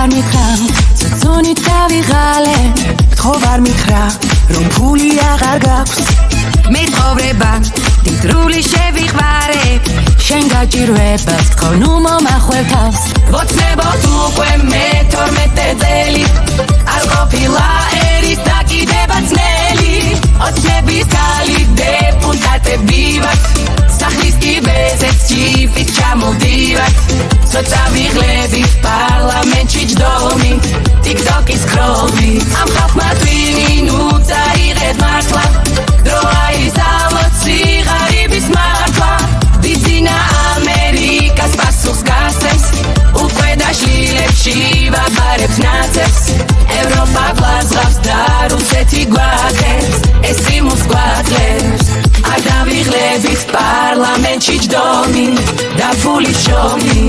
მითხრა წონით დავიღალე ხო ვარ მითხრა რომ ფული აღარ გაქვს მეთხოვრება დიდრული შევიყვარე შენ გაჭირვებას თქო ნუ მომახვევ თავს ვოცნებოთ უკვე მე-12 წელი არ ყოფილა ერის დაკიდება ძნელი ოცნების ქალი დეპუტატები ვართ სახლის კიბეზეც ჯიპით ჩამოვდივართ ცოტა ვიღლებით პარლამენტში ჯდომი ტიკტოკის ქრომი ამ ხალხმა მინუტა აიღეთ მართლა დრო აიზამოთ სიღარიბის მართლა ბიზინა ამერიკას პასუხს გასცემს უკვე დაშლილებში ვაბარებთ ნაცებს ევროპა გლაზღავს და რუსეთი გვაქვს ეს იმუს გვაძლევს არ დავიღლებით პარლამენტში ჯდომი და ფულის შრომი